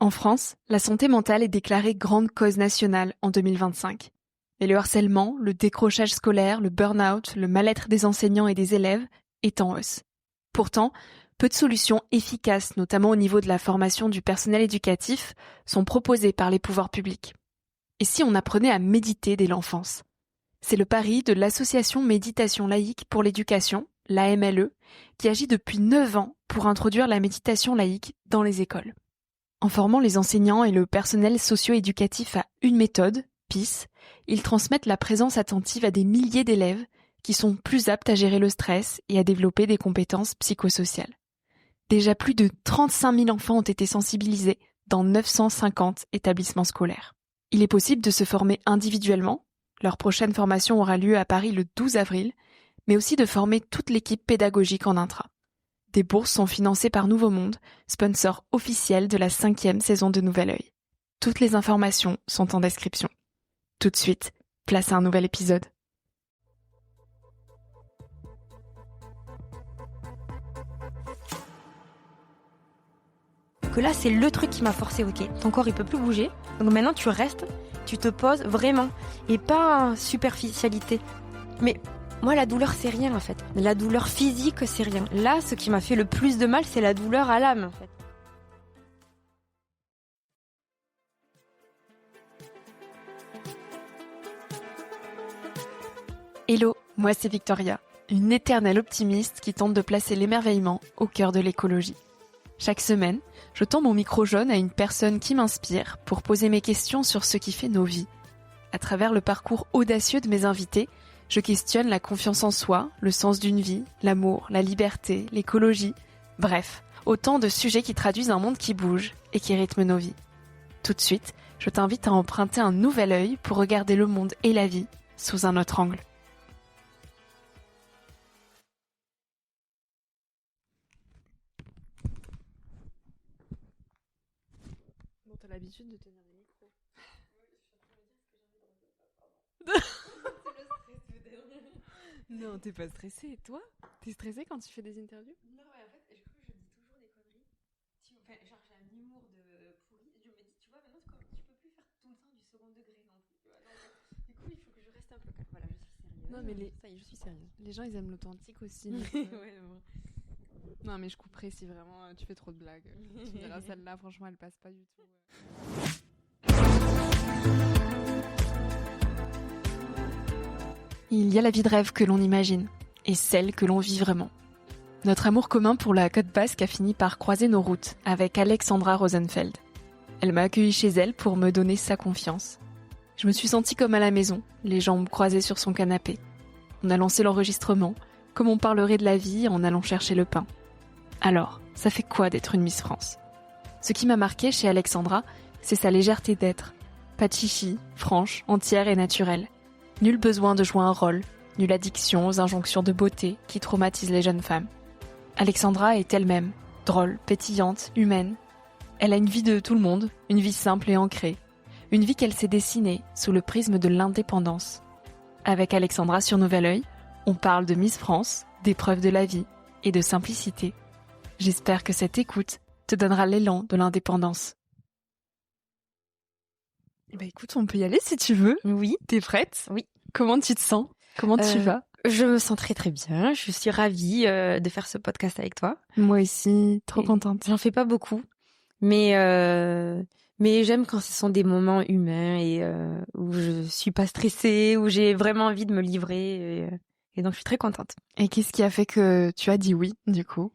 En France, la santé mentale est déclarée grande cause nationale en 2025. Mais le harcèlement, le décrochage scolaire, le burn-out, le mal-être des enseignants et des élèves est en hausse. Pourtant, peu de solutions efficaces, notamment au niveau de la formation du personnel éducatif, sont proposées par les pouvoirs publics. Et si on apprenait à méditer dès l'enfance ? C'est le pari de l'association Méditation laïque pour l'éducation, l'AMLE, qui agit depuis 9 ans pour introduire la méditation laïque dans les écoles. En formant les enseignants et le personnel socio-éducatif à une méthode, PIS, ils transmettent la présence attentive à des milliers d'élèves qui sont plus aptes à gérer le stress et à développer des compétences psychosociales. Déjà plus de 35 000 enfants ont été sensibilisés dans 950 établissements scolaires. Il est possible de se former individuellement. Leur prochaine formation aura lieu à Paris le 12 avril, mais aussi de former toute l'équipe pédagogique en intra. Des bourses sont financées par Nouveau Monde, sponsor officiel de la 5e saison de Nouvel Œil. Toutes les informations sont en description. Tout de suite, place à un nouvel épisode. Que là, c'est le truc qui m'a forcé, ok. Ton corps, il peut plus bouger. Donc maintenant, tu restes, tu te poses vraiment. Et pas superficialité. Mais moi, la douleur, c'est rien, en fait. La douleur physique, c'est rien. Là, ce qui m'a fait le plus de mal, c'est la douleur à l'âme, en fait. Hello, moi c'est Victoria, une éternelle optimiste qui tente de placer l'émerveillement au cœur de l'écologie. Chaque semaine, je tends mon micro jaune à une personne qui m'inspire pour poser mes questions sur ce qui fait nos vies. À travers le parcours audacieux de mes invités, je questionne la confiance en soi, le sens d'une vie, l'amour, la liberté, l'écologie, bref, autant de sujets qui traduisent un monde qui bouge et qui rythme nos vies. Tout de suite, je t'invite à emprunter un nouvel œil pour regarder le monde et la vie sous un autre angle. Bon, t'as l'habitude de tenir les micros. Non, t'es pas stressée. Toi, t'es stressée quand tu fais des interviews? Non, ouais, en fait, je crois que je dis toujours des conneries. Enfin, genre, j'ai un humour de pourri. Je me dis, tu vois, maintenant, tu peux plus faire tout le temps du second degré non plus. Tu vois, donc, du coup, il faut que je reste un peu calme. Voilà, je suis sérieuse. Non, mais Ça y est, je suis sérieuse. les gens, ils aiment l'authentique aussi. Ouais, bon. Non, mais je couperai si vraiment tu fais trop de blagues. Tu me diras, celle-là, franchement, elle passe pas du tout. Il y a la vie de rêve que l'on imagine, et celle que l'on vit vraiment. Notre amour commun pour la Côte Basque a fini par croiser nos routes avec Alexandra Rosenfeld. Elle m'a accueillie chez elle pour me donner sa confiance. Je me suis sentie comme à la maison, les jambes croisées sur son canapé. On a lancé l'enregistrement, comme on parlerait de la vie en allant chercher le pain. Alors, ça fait quoi d'être une Miss France ? Ce qui m'a marqué chez Alexandra, c'est sa légèreté d'être. Pas de chichi, franche, entière et naturelle. Nul besoin de jouer un rôle, nulle addiction aux injonctions de beauté qui traumatisent les jeunes femmes. Alexandra est elle-même, drôle, pétillante, humaine. Elle a une vie de tout le monde, une vie simple et ancrée. Une vie qu'elle s'est dessinée sous le prisme de l'indépendance. Avec Alexandra sur Nouvel Œil, on parle de Miss France, d'épreuves de la vie et de simplicité. J'espère que cette écoute te donnera l'élan de l'indépendance. Bah écoute, on peut y aller si tu veux. Oui. T'es prête ? Oui. Comment tu te sens ? Comment tu vas ? Je me sens très très bien. Je suis ravie de faire ce podcast avec toi. Moi aussi, trop contente. J'en fais pas beaucoup, mais j'aime quand ce sont des moments humains et où je suis pas stressée, où j'ai vraiment envie de me livrer et donc je suis très contente. Et qu'est-ce qui a fait que tu as dit oui, du coup,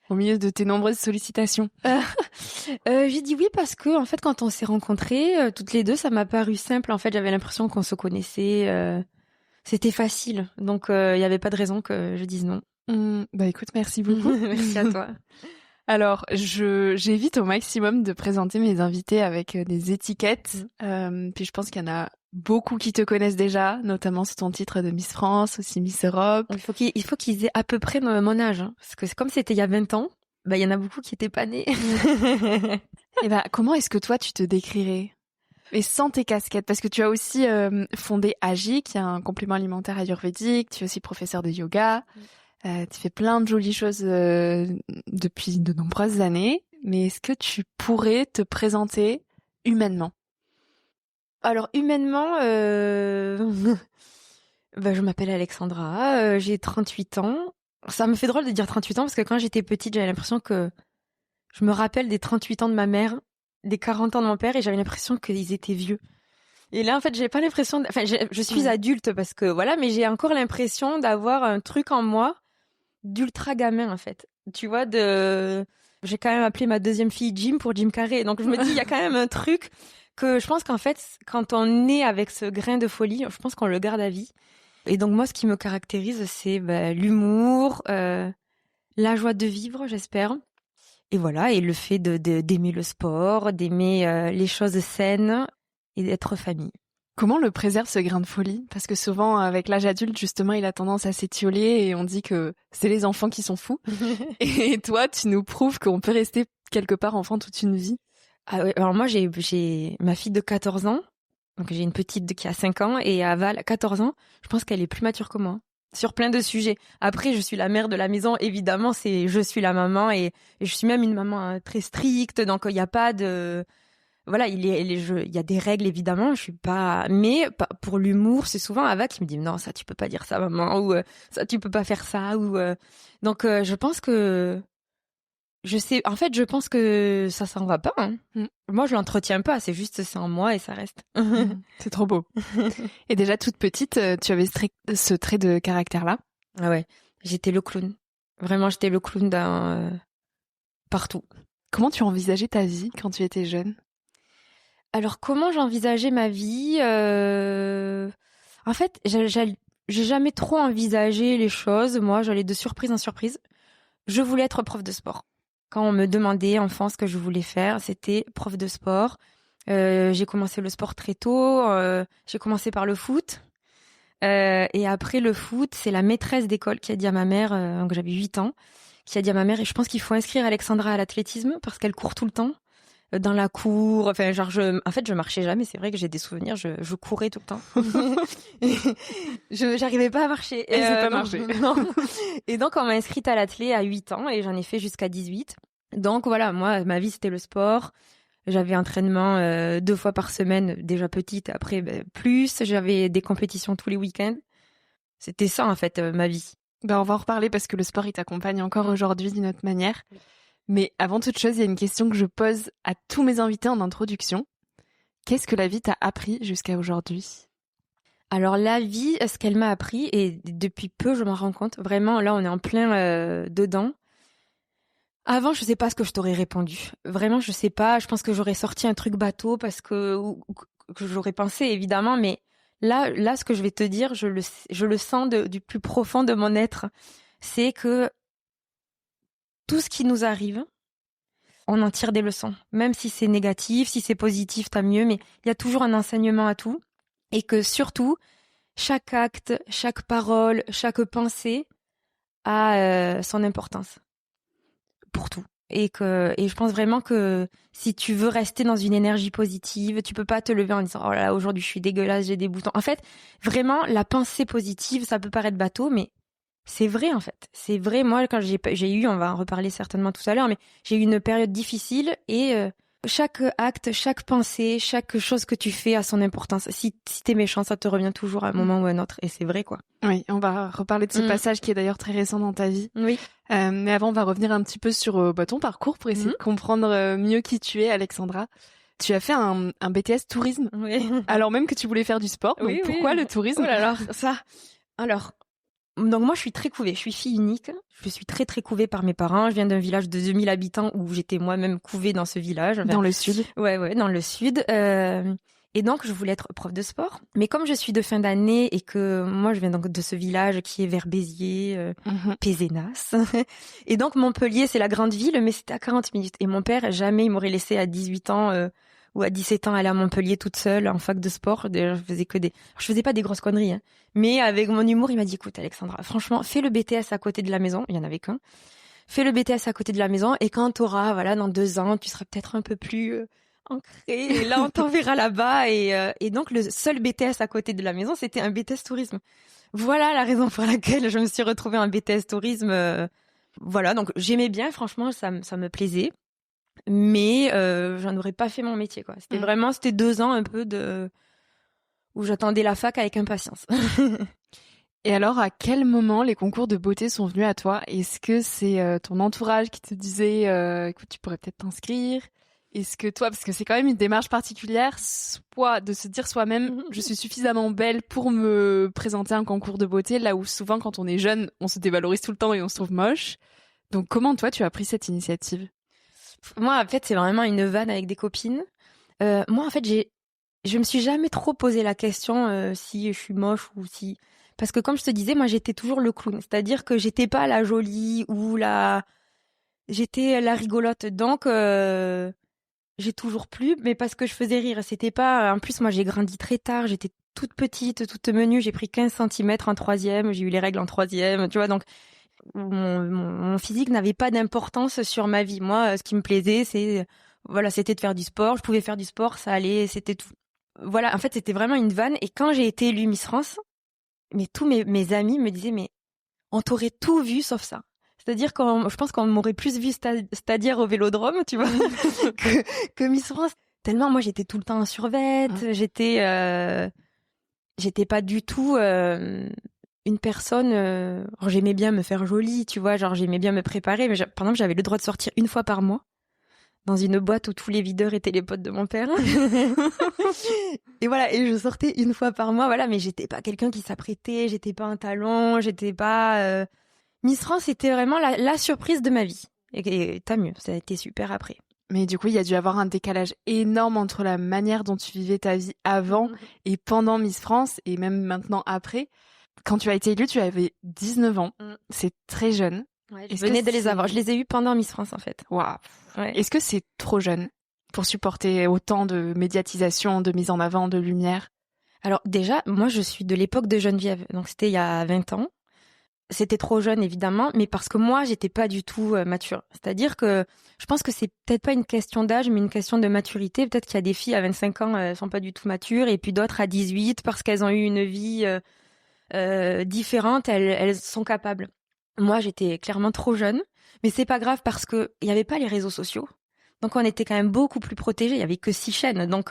au milieu de tes nombreuses sollicitations ? J'ai dit oui parce que en fait quand on s'est rencontrées toutes les deux, ça m'a paru simple. En fait, j'avais l'impression qu'on se connaissait. C'était facile, donc il y avait pas de raison que je dise non. Bah écoute, merci beaucoup. Merci à toi. Alors, j'évite au maximum de présenter mes invités avec des étiquettes. Puis je pense qu'il y en a beaucoup qui te connaissent déjà, notamment sous ton titre de Miss France, aussi Miss Europe. Il faut qu'ils aient à peu près mon âge, hein, parce que comme c'était il y a 20 ans, bah il y en a beaucoup qui étaient pas nés. Et bah comment est-ce que toi tu te décrirais ? Et sans tes casquettes, parce que tu as aussi fondé AGI, qui est un complément alimentaire ayurvédique, tu es aussi professeur de yoga, tu fais plein de jolies choses depuis de nombreuses années. mais est-ce que tu pourrais te présenter humainement? Alors humainement, je m'appelle Alexandra, j'ai 38 ans. Ça me fait drôle de dire 38 ans parce que quand j'étais petite, j'avais l'impression que je me rappelle des 38 ans de ma mère, des 40 ans de mon père et j'avais l'impression qu'ils étaient vieux. Et là, en fait, j'ai pas l'impression... Enfin, je suis adulte parce que voilà, mais j'ai encore l'impression d'avoir un truc en moi d'ultra gamin, en fait. Tu vois, j'ai quand même appelé ma deuxième fille Jim pour Jim Carrey. Donc, je me dis, il y a quand même un truc que je pense qu'en fait, quand on est avec ce grain de folie, je pense qu'on le garde à vie. Et donc, moi, ce qui me caractérise, c'est l'humour, la joie de vivre, j'espère. Et voilà, et le fait d'aimer le sport, d'aimer les choses saines et d'être famille. Comment le préserve ce grain de folie? Parce que souvent, avec l'âge adulte, justement, il a tendance à s'étioler et on dit que c'est les enfants qui sont fous. Et toi, tu nous prouves qu'on peut rester quelque part enfant toute une vie. Ah ouais, alors moi, j'ai ma fille de 14 ans, donc j'ai une petite qui a 5 ans, et à Val, 14 ans, je pense qu'elle est plus mature que moi, sur plein de sujets. Après, je suis la mère de la maison, évidemment, je suis la maman, et je suis même une maman très stricte, donc il n'y a pas de... Voilà, il y a des règles évidemment, je suis pas, mais pour l'humour, c'est souvent Ava qui me dit non, ça tu peux pas dire ça maman, ou ça tu peux pas faire ça, ou donc je pense que je pense que ça s'en va pas. Hein. Moi je l'entretiens pas, c'est juste c'est en moi et ça reste. C'est trop beau. Et déjà toute petite, tu avais ce trait de caractère là? Ah ouais, j'étais le clown. Vraiment, j'étais le clown partout. Comment tu envisageais ta vie quand tu étais jeune? Alors, comment j'envisageais ma vie En fait, j'ai jamais trop envisagé les choses. Moi, j'allais de surprise en surprise. Je voulais être prof de sport. Quand on me demandait enfant ce que je voulais faire, c'était prof de sport. J'ai commencé le sport très tôt. J'ai commencé par le foot. Et après le foot, c'est la maîtresse d'école qui a dit à ma mère, donc j'avais 8 ans, qui a dit à ma mère, et je pense qu'il faut inscrire Alexandra à l'athlétisme parce qu'elle court tout le temps. Dans la cour, enfin genre en fait je marchais jamais, c'est vrai que j'ai des souvenirs, je courais tout le temps. J'arrivais pas à marcher. Et c'est pas marché. Non. Et donc on m'a inscrite à l'athlé à 8 ans et j'en ai fait jusqu'à 18. Donc voilà, moi ma vie c'était le sport. J'avais entraînement 2 fois par semaine déjà petite, après plus, j'avais des compétitions tous les week-ends. C'était ça en fait ma vie. On va en reparler parce que le sport il t'accompagne encore aujourd'hui d'une autre manière. Mais avant toute chose, il y a une question que je pose à tous mes invités en introduction. Qu'est-ce que la vie t'a appris jusqu'à aujourd'hui? Alors la vie, ce qu'elle m'a appris, et depuis peu je m'en rends compte, vraiment là on est en plein dedans. Avant je sais pas ce que je t'aurais répondu. Vraiment je sais pas, je pense que j'aurais sorti un truc bateau parce que j'aurais pensé évidemment, mais là ce que je vais te dire, je le sens du plus profond de mon être, c'est que tout ce qui nous arrive, on en tire des leçons. Même si c'est négatif, si c'est positif, tant mieux, mais il y a toujours un enseignement à tout. Et que surtout, chaque acte, chaque parole, chaque pensée a son importance. Pour tout. Et je pense vraiment que si tu veux rester dans une énergie positive, tu peux pas te lever en disant « Oh là là, aujourd'hui je suis dégueulasse, j'ai des boutons ». En fait, vraiment, la pensée positive, ça peut paraître bateau, mais c'est vrai en fait. C'est vrai, moi quand j'ai eu, on va en reparler certainement tout à l'heure, mais j'ai eu une période difficile et chaque acte, chaque pensée, chaque chose que tu fais a son importance. Si t'es méchant, ça te revient toujours à un moment ou à un autre et c'est vrai quoi. Oui, on va reparler de ce passage qui est d'ailleurs très récent dans ta vie. Oui. Mais avant, on va revenir un petit peu sur ton parcours pour essayer de comprendre mieux qui tu es, Alexandra. Tu as fait un BTS tourisme, alors même que tu voulais faire du sport. Donc pourquoi le tourisme? Oh là là, ça. Alors, donc moi je suis très couvée, je suis fille unique, je suis très très couvée par mes parents, je viens d'un village de 2000 habitants où j'étais moi-même couvée dans ce village. Enfin, dans le sud? Ouais, dans le sud. Et donc je voulais être prof de sport, mais comme je suis de fin d'année et que moi je viens donc de ce village qui est vers Béziers, Pézenas, et donc Montpellier c'est la grande ville, mais c'était à 40 minutes. Et mon père, jamais il m'aurait laissé à 18 ans ou à 17 ans aller à Montpellier toute seule en fac de sport. D'ailleurs, je faisais pas des grosses conneries, hein. Mais avec mon humour, il m'a dit, écoute, Alexandra, franchement, fais le BTS à côté de la maison. Il y en avait qu'un. Fais le BTS à côté de la maison et quand t'auras, voilà, dans 2 ans, tu seras peut-être un peu plus ancré. Et là, on t'enverra là-bas. Et donc, le seul BTS à côté de la maison, c'était un BTS tourisme. Voilà la raison pour laquelle je me suis retrouvée en BTS tourisme. Voilà, donc j'aimais bien, franchement, ça me plaisait. mais j'en aurais pas fait mon métier, quoi. C'était 2 ans un peu où j'attendais la fac avec impatience. Et alors, à quel moment les concours de beauté sont venus à toi? Est-ce que c'est ton entourage qui te disait écoute, tu pourrais peut-être t'inscrire? Est-ce que toi, parce que c'est quand même une démarche particulière, soit de se dire soi-même, je suis suffisamment belle pour me présenter à un concours de beauté, là où souvent quand on est jeune, on se dévalorise tout le temps et on se trouve moche. Donc comment toi, tu as pris cette initiative? Moi, en fait, c'est vraiment une vanne avec des copines. Moi, en fait, je me suis jamais trop posé la question si je suis moche ou si... Parce que comme je te disais, moi, j'étais toujours le clown. C'est-à-dire que j'étais pas la jolie ou j'étais la rigolote. Donc, j'ai toujours plu, mais parce que je faisais rire. C'était pas... En plus, moi, j'ai grandi très tard. J'étais toute petite, toute menue. J'ai pris 15 centimètres en 3e. J'ai eu les règles en 3e. Tu vois, donc mon physique n'avait pas d'importance sur ma vie. Moi, ce qui me plaisait, c'était de faire du sport. Je pouvais faire du sport, ça allait, c'était tout. Voilà, en fait, c'était vraiment une vanne. Et quand j'ai été élue Miss France, mais tous mes amis me disaient, mais on t'aurait tout vu sauf ça. C'est-à-dire je pense qu'on m'aurait plus vu c'est-à-dire au Vélodrome, tu vois, que Miss France. Tellement moi j'étais tout le temps en survêt, j'étais pas du tout une personne. Alors, j'aimais bien me faire jolie, tu vois, genre j'aimais bien me préparer, mais par exemple j'avais le droit de sortir une fois par mois dans une boîte où tous les videurs étaient les potes de mon père. Et voilà, et je sortais une fois par mois, voilà, mais j'étais pas quelqu'un qui s'apprêtait, j'étais pas un talon, j'étais pas... Miss France, c'était vraiment la surprise de ma vie. Et tant mieux, ça a été super après. Mais du coup, il y a dû avoir un décalage énorme entre la manière dont tu vivais ta vie avant et pendant Miss France, et même maintenant après. Quand tu as été élue, tu avais 19 ans. C'est très jeune. Ouais, je venais de les avoir. Je les ai eus pendant Miss France, en fait. Waouh. Ouais. Est-ce que c'est trop jeune pour supporter autant de médiatisation, de mise en avant, de lumière? Alors déjà, moi, je suis de l'époque de Geneviève. Donc, c'était il y a 20 ans. C'était trop jeune, évidemment, mais parce que moi, j'étais pas du tout mature. C'est-à-dire que je pense que c'est peut-être pas une question d'âge, mais une question de maturité. Peut-être qu'il y a des filles à 25 ans, elles sont pas du tout matures, et puis d'autres à 18, parce qu'elles ont eu une vie différente, elles sont capables. Moi, j'étais clairement trop jeune, mais c'est pas grave parce que il y avait pas les réseaux sociaux. Donc on était quand même beaucoup plus protégés, il y avait que 6 chaînes. Donc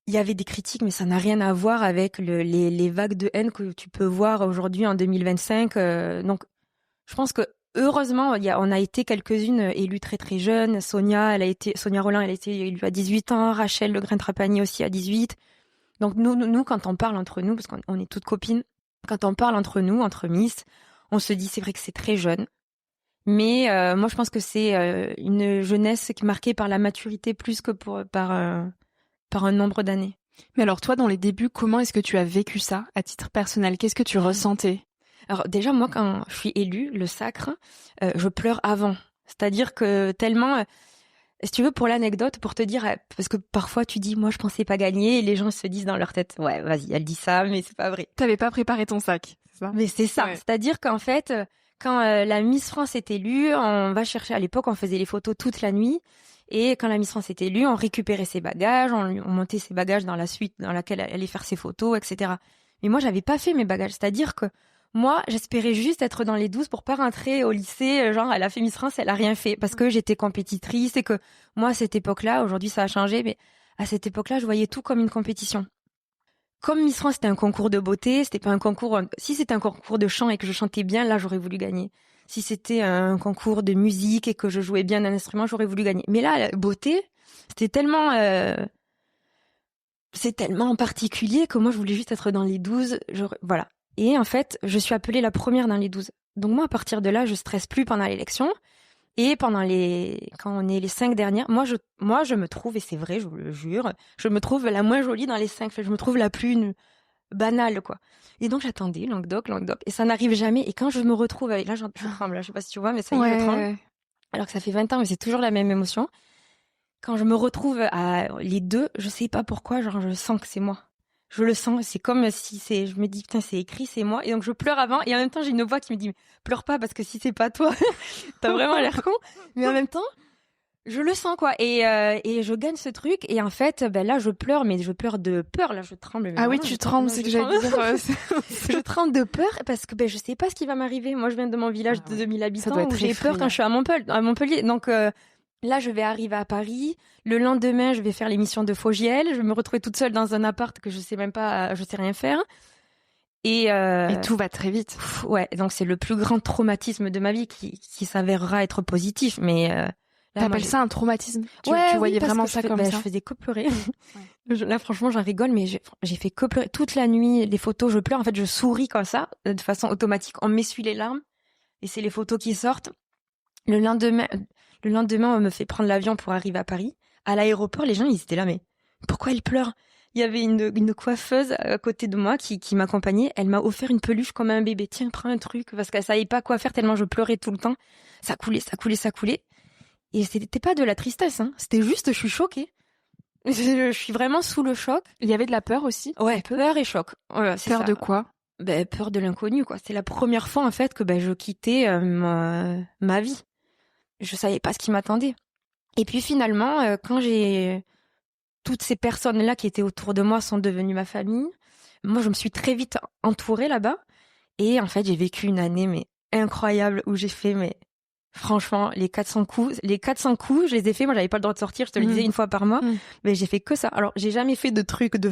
il y avait des critiques, mais ça n'a rien à voir avec les vagues de haine que tu peux voir aujourd'hui en 2025. Donc je pense que heureusement, on a été quelques-unes élues très très jeunes. Sonia Rolland, elle a été élue à 18 ans, Rachel Le Grain-Trapani aussi à 18. Donc nous, quand on parle entre nous, parce qu'on est toutes copines, quand on parle entre nous, entre Miss, on se dit c'est vrai que c'est très jeune, mais moi je pense que c'est une jeunesse qui est marquée par la maturité plus que par un nombre d'années. Mais alors toi, dans les débuts, comment est-ce que tu as vécu ça à titre personnel? Qu'est-ce que tu ressentais? Alors déjà, moi quand je suis élue, le sacre, je pleure avant. C'est-à-dire que tellement... Si tu veux, pour l'anecdote, pour te dire, parce que parfois tu dis, moi je pensais pas gagner, et les gens se disent dans leur tête, ouais, vas-y, elle dit ça, mais c'est pas vrai. T'avais pas préparé ton sac, c'est ça? Mais c'est ça. Ouais. C'est-à-dire qu'en fait, quand la Miss France est élue, on va chercher, à l'époque, on faisait les photos toute la nuit, et quand la Miss France est élue, on récupérait ses bagages, on montait ses bagages dans la suite dans laquelle elle allait faire ses photos, etc. Mais moi, j'avais pas fait mes bagages. C'est-à-dire que moi, j'espérais juste être dans les 12 pour pas rentrer au lycée, genre, elle a fait Miss France, elle a rien fait, parce que j'étais compétitrice et que moi, à cette époque-là, aujourd'hui, ça a changé, mais à cette époque-là, je voyais tout comme une compétition. Comme Miss France, c'était un concours de beauté, c'était pas un concours, si c'était un concours de chant et que je chantais bien, là, j'aurais voulu gagner. Si c'était un concours de musique et que je jouais bien d'un instrument, j'aurais voulu gagner. Mais là, la beauté, c'était tellement, c'est tellement particulier que moi, je voulais juste être dans les 12, voilà. Et en fait, je suis appelée la première dans les 12. Donc moi, à partir de là, je stresse plus pendant l'élection. Et quand on est les 5 dernières, moi, je me trouve, et c'est vrai, je vous le jure, je me trouve la moins jolie dans les 5. Je me trouve la plus banale, quoi. Et donc, j'attendais, Languedoc, et ça n'arrive jamais. Et quand je me retrouve avec, là, je tremble, là, je sais pas si tu vois, mais ça y est, je tremble. Alors que ça fait 20 ans, mais c'est toujours la même émotion. Quand je me retrouve à les 2, je sais pas pourquoi, genre, je sens que c'est moi. Je le sens, c'est comme si je me dis, putain, c'est écrit, c'est moi. Et donc, je pleure avant. Et en même temps, j'ai une voix qui me dit, pleure pas parce que si c'est pas toi, t'as vraiment l'air con. Mais en même temps, je le sens, quoi. Et je gagne ce truc. Et en fait, là, je pleure, mais je pleure de peur. Là, je tremble. Ah oui, tu trembles, c'est que j'allais dire. Je tremble de peur parce que, je sais pas ce qui va m'arriver. Moi, je viens de mon village de 2000 habitants où j'ai peur quand je suis à Montpellier. Donc, Là, je vais arriver à Paris. Le lendemain, je vais faire l'émission de Fogiel. Je vais me retrouver toute seule dans un appart que je sais même pas, je sais rien faire. Et tout va très vite. Ouais, donc c'est le plus grand traumatisme de ma vie qui s'avérera être positif. Mais là, t'appelles ça un traumatisme? Tu oui, voyais parce vraiment que ça comme ça? Je faisais que pleurer. Là, franchement, j'en rigole, mais j'ai fait que pleurer. Toute la nuit, les photos, je pleure. En fait, je souris comme ça, de façon automatique. On m'essuie les larmes. Et c'est les photos qui sortent. Le lendemain, on me fait prendre l'avion pour arriver à Paris. À l'aéroport, les gens, ils étaient là, mais pourquoi elle pleure? Il y avait une coiffeuse à côté de moi qui m'accompagnait. Elle m'a offert une peluche comme un bébé. Tiens, prends un truc, parce qu'elle savait pas quoi faire tellement je pleurais tout le temps. Ça coulait. Et c'était pas de la tristesse, hein. C'était juste, je suis choquée. Je suis vraiment sous le choc. Il y avait de la peur aussi? Ouais, peur et choc. Voilà, peur de quoi? Peur de l'inconnu, quoi. C'est la première fois, en fait, que je quittais ma vie. Je savais pas ce qui m'attendait. Et puis finalement, quand toutes ces personnes-là qui étaient autour de moi sont devenues ma famille, moi, je me suis très vite entourée là-bas. Et en fait, j'ai vécu une année mais incroyable où j'ai fait franchement les 400 coups, je les ai fait. Moi, j'avais pas le droit de sortir, je te le disais, une fois par mois, mais j'ai fait que ça. Alors, j'ai jamais fait de trucs de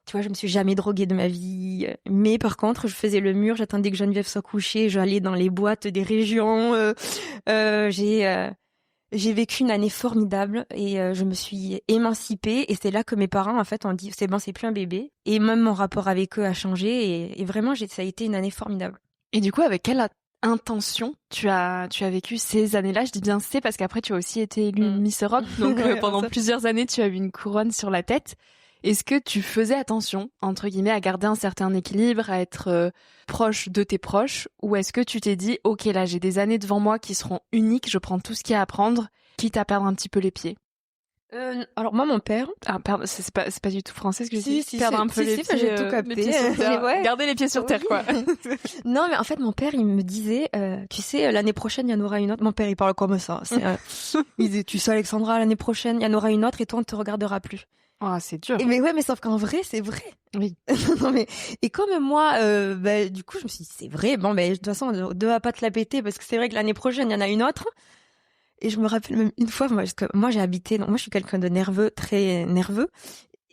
tu vois, je me suis jamais droguée de ma vie. Mais par contre, je faisais le mur, j'attendais que Geneviève soit couchée, j'allais dans les boîtes des régions. J'ai vécu une année formidable et je me suis émancipée. Et c'est là que mes parents, en fait, ont dit, c'est bon, c'est plus un bébé. Et même mon rapport avec eux a changé. Et vraiment, ça a été une année formidable. Et du coup, avec quelle intention tu as vécu ces années-là? Je dis bien c'est parce qu'après, tu as aussi été élue Miss Europe. Donc pendant plusieurs années, tu as eu une couronne sur la tête. Est-ce que tu faisais attention, entre guillemets, à garder un certain équilibre, à être proche de tes proches? Ou est-ce que tu t'es dit, ok, là, j'ai des années devant moi qui seront uniques, je prends tout ce qu'il y a à apprendre, quitte à perdre un petit peu les pieds? Alors moi, mon père... Ah, pardon, c'est pas du tout français ce que je dis. Perdre un peu les pieds, j'ai tout capté. Les pieds sur terre. Ouais. Garder les pieds sur terre, quoi. Non, mais en fait, mon père, il me disait, tu sais, l'année prochaine, il y en aura une autre. Mon père, il parle comme ça. Il dit, tu sais, Alexandra, l'année prochaine, il y en aura une autre et toi, on ne te regardera plus. Ah, c'est dur. Mais ouais, mais sauf qu'en vrai, c'est vrai. Oui. Non, mais, et comme moi, du coup, je me suis dit, c'est vrai. Bon, de toute façon, deux à pas te la péter parce que c'est vrai que l'année prochaine, il y en a une autre. Et je me rappelle même une fois, parce que moi, j'ai habité, donc moi, je suis quelqu'un de nerveux, très nerveux.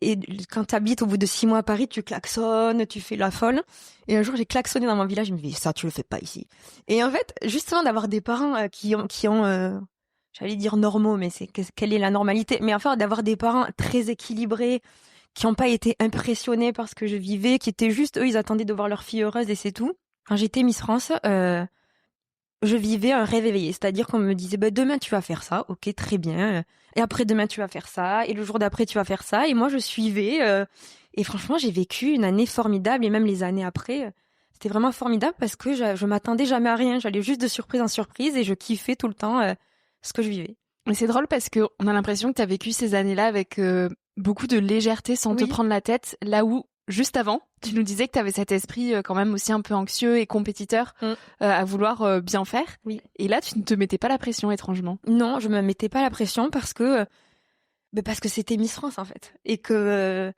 Et quand tu habites au bout de 6 mois à Paris, tu klaxonnes, tu fais la folle. Et un jour, j'ai klaxonné dans mon village, je me dis, ça, tu le fais pas ici. Et en fait, justement, d'avoir des parents qui ont j'allais dire normaux, mais quelle est la normalité? Mais enfin, d'avoir des parents très équilibrés, qui n'ont pas été impressionnés par ce que je vivais, qui étaient juste, eux, ils attendaient de voir leur fille heureuse et c'est tout. Quand j'étais Miss France, je vivais un rêve éveillé. C'est-à-dire qu'on me disait, demain, tu vas faire ça. Ok, très bien. Et après, demain, tu vas faire ça. Et le jour d'après, tu vas faire ça. Et moi, je suivais. Et franchement, j'ai vécu une année formidable. Et même les années après, c'était vraiment formidable parce que je m'attendais jamais à rien. J'allais juste de surprise en surprise et je kiffais tout le temps ce que je vivais. Mais c'est drôle parce que on a l'impression que tu as vécu ces années-là avec beaucoup de légèreté sans te prendre la tête, là où juste avant, tu nous disais que tu avais cet esprit quand même aussi un peu anxieux et compétiteur à vouloir bien faire. Oui. Et là, tu ne te mettais pas la pression étrangement. Non, je me mettais pas la pression parce que c'était Miss France en fait. Et que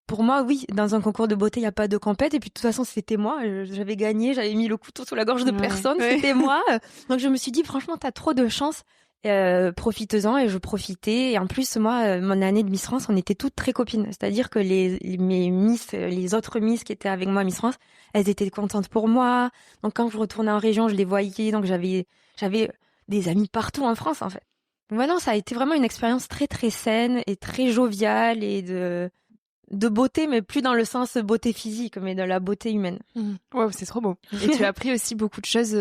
pour moi, oui, dans un concours de beauté, il n'y a pas de compète. Et puis de toute façon, c'était moi. J'avais gagné, j'avais mis le couteau sous la gorge de personne. C'était moi. Donc je me suis dit, franchement, t'as trop de chance. Profites-en. Et je profitais. Et en plus, moi, mon année de Miss France, on était toutes très copines. C'est-à-dire que mes Miss, les autres Miss qui étaient avec moi à Miss France, elles étaient contentes pour moi. Donc quand je retournais en région, je les voyais. Donc j'avais des amis partout en France, en fait. Donc non, ça a été vraiment une expérience très, très saine et très joviale et de beauté, mais plus dans le sens beauté physique, mais de la beauté humaine. Wow, c'est trop beau. Et tu as appris aussi beaucoup de choses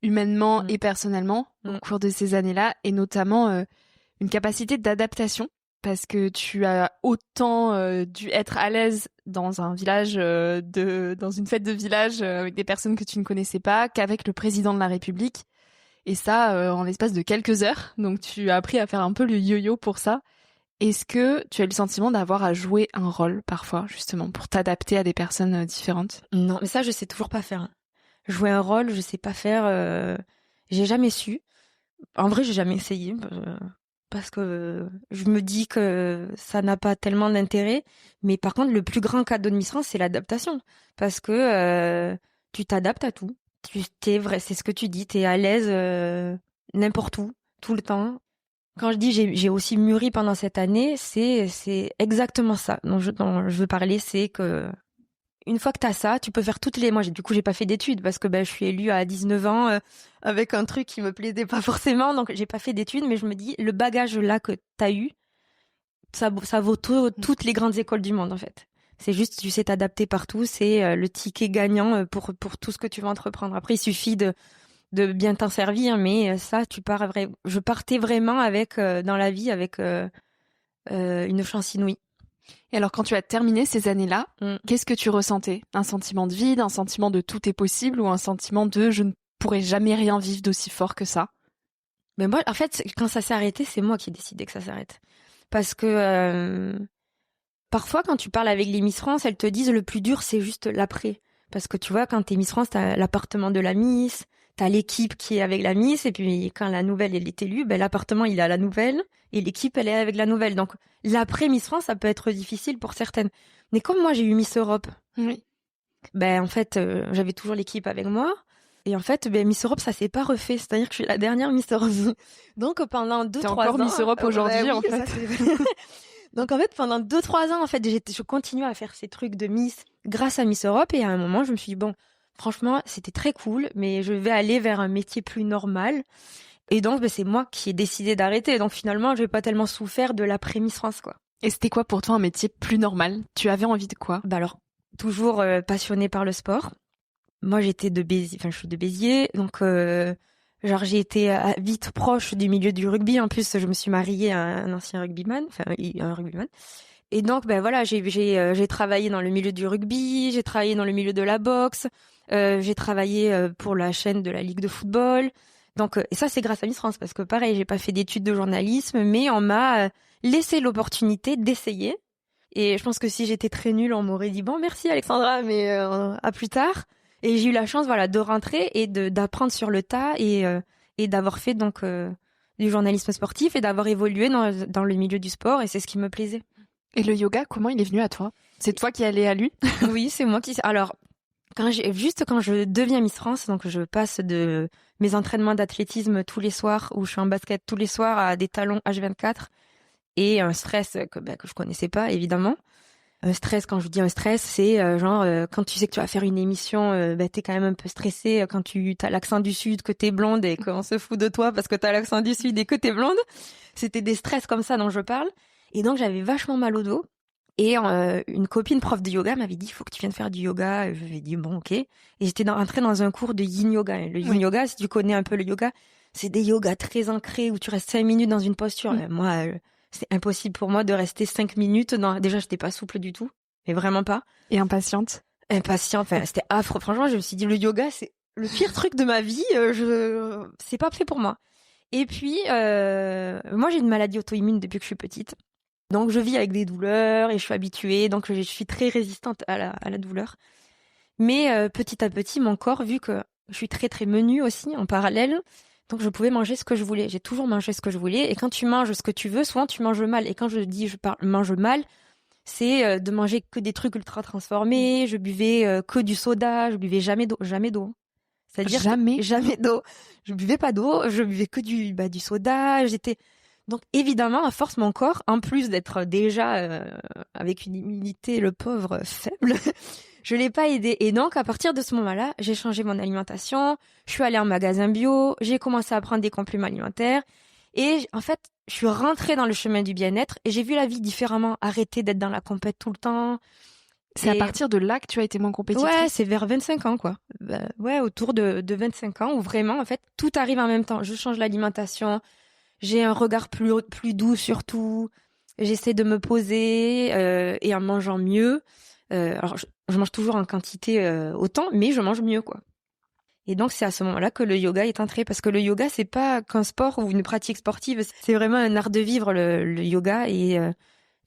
humainement et personnellement au cours de ces années-là, et notamment une capacité d'adaptation, parce que tu as autant dû être à l'aise dans un village, dans une fête de village avec des personnes que tu ne connaissais pas, qu'avec le président de la République. Et ça, en l'espace de quelques heures. Donc tu as appris à faire un peu le yo-yo pour ça. Est-ce que tu as eu le sentiment d'avoir à jouer un rôle parfois, justement, pour t'adapter à des personnes différentes? Non, mais ça, je sais toujours pas faire. Jouer un rôle, je sais pas faire. J'ai jamais su. En vrai, j'ai jamais essayé parce que je me dis que ça n'a pas tellement d'intérêt. Mais par contre, le plus grand cadeau de Miss France, c'est l'adaptation, parce que tu t'adaptes à tout. C'est vrai, c'est ce que tu dis. T'es à l'aise n'importe où. tout le temps. Quand je dis j'ai aussi mûri pendant cette année, c'est exactement ça dont je veux parler, c'est que une fois que t'as ça, tu peux faire toutes les... Moi, j'ai pas fait d'études parce que je suis élue à 19 ans avec un truc qui me plaisait pas forcément, donc j'ai pas fait d'études, mais je me dis, le bagage là que t'as eu, ça vaut toutes les grandes écoles du monde, en fait. C'est juste, tu sais t'adapter partout, c'est le ticket gagnant pour tout ce que tu vas entreprendre. Après, il suffit de bien t'en servir, mais ça, je partais vraiment avec, dans la vie, avec une chance inouïe. Et alors, quand tu as terminé ces années-là, qu'est-ce que tu ressentais? Un sentiment de vide, un sentiment de tout est possible ou un sentiment de je ne pourrai jamais rien vivre d'aussi fort que ça? Mais moi, en fait, quand ça s'est arrêté, c'est moi qui ai décidé que ça s'arrête. Parce que parfois, quand tu parles avec les Miss France, elles te disent le plus dur, c'est juste l'après. Parce que tu vois, quand t'es Miss France, t'as l'appartement de la Miss, t'as l'équipe qui est avec la Miss, et puis quand la nouvelle, elle est élue, l'appartement, il est à la nouvelle, et l'équipe, elle est avec la nouvelle. Donc, l'après Miss France, ça peut être difficile pour certaines. Mais comme moi, j'ai eu Miss Europe, oui. En fait, j'avais toujours l'équipe avec moi. Et en fait, Miss Europe, ça s'est pas refait. C'est-à-dire que je suis la dernière Miss Europe. Donc, pendant 2-3 ans... T'es encore Miss Europe aujourd'hui, en fait. Donc, en fait, pendant 2-3 ans, en fait, je continuais à faire ces trucs de Miss grâce à Miss Europe. Et à un moment, je me suis dit, bon, franchement, c'était très cool, mais je vais aller vers un métier plus normal. Et donc, c'est moi qui ai décidé d'arrêter. Donc, finalement, je n'ai pas tellement souffert de l'après Miss France, quoi. Et c'était quoi pour toi un métier plus normal? Tu avais envie de quoi? Alors, toujours passionnée par le sport. Moi, j'étais de Béziers, je suis de Béziers, donc j'ai été vite proche du milieu du rugby. En plus, je me suis mariée à un ancien rugbyman, un rugbyman. Et donc, voilà, j'ai travaillé dans le milieu du rugby, j'ai travaillé dans le milieu de la boxe, j'ai travaillé pour la chaîne de la Ligue de football. Donc, et ça, c'est grâce à Miss France, parce que pareil, j'ai pas fait d'études de journalisme, mais on m'a laissé l'opportunité d'essayer. Et je pense que si j'étais très nulle, on m'aurait dit bon, merci Alexandra, mais à plus tard. Et j'ai eu la chance, de rentrer et d'apprendre sur le tas et d'avoir fait donc du journalisme sportif et d'avoir évolué dans le milieu du sport, et c'est ce qui me plaisait. Et le yoga, comment il est venu à toi? C'est toi qui allais à lui? Oui, c'est moi qui... Alors, quand je deviens Miss France, donc je passe de mes entraînements d'athlétisme tous les soirs, où je suis en basket tous les soirs, à des talons H24 et un stress que je connaissais pas, évidemment. Un stress, quand je vous dis un stress, c'est quand tu sais que tu vas faire une émission, t'es quand même un peu stressé quand tu as l'accent du Sud, que t'es blonde et qu'on se fout de toi parce que t'as l'accent du Sud et que t'es blonde. C'était des stress comme ça dont je parle. Et donc j'avais vachement mal au dos. Et une copine prof de yoga m'avait dit, il faut que tu viennes faire du yoga. Et je lui ai dit, bon, ok. Et j'étais entrée dans un cours de yin yoga. Le yin yoga, si tu connais un peu le yoga, c'est des yogas très ancrés où tu restes 5 minutes dans une posture. Moi, c'est impossible pour moi de rester 5 minutes. Déjà, j'étais pas souple du tout, mais vraiment pas. Et impatiente. C'était affreux. Franchement, je me suis dit, le yoga, c'est le pire truc de ma vie. C'est pas fait pour moi. Et puis, moi, j'ai une maladie auto-immune depuis que je suis petite. Donc, je vis avec des douleurs et je suis habituée. Donc, je suis très résistante à la douleur. Mais petit à petit, mon corps, vu que je suis très, très menue aussi, en parallèle, donc je pouvais manger ce que je voulais. J'ai toujours mangé ce que je voulais. Et quand tu manges ce que tu veux, souvent tu manges mal. Et quand je dis mange mal, c'est de manger que des trucs ultra transformés. Je buvais que du soda. Je buvais jamais d'eau. C'est-à-dire jamais d'eau. Je buvais pas d'eau. Je buvais que du soda. Donc évidemment, à force, mon corps, en plus d'être déjà avec une immunité, le pauvre, faible, je l'ai pas aidé. Et donc, à partir de ce moment-là, j'ai changé mon alimentation. Je suis allée en magasin bio. J'ai commencé à prendre des compléments alimentaires. Et en fait, je suis rentrée dans le chemin du bien-être et j'ai vu la vie différemment. Arrêter d'être dans la compète tout le temps. C'est à partir de là que tu as été moins compétitrice? Ouais, c'est vers 25 ans, quoi. Autour de 25 ans où vraiment, en fait, tout arrive en même temps. Je change l'alimentation. J'ai un regard plus doux sur tout. J'essaie de me poser et en mangeant mieux. Alors, je mange toujours en quantité autant, mais je mange mieux, quoi. Et donc, c'est à ce moment-là que le yoga est entré. Parce que le yoga, c'est pas qu'un sport ou une pratique sportive. C'est vraiment un art de vivre, le yoga. Et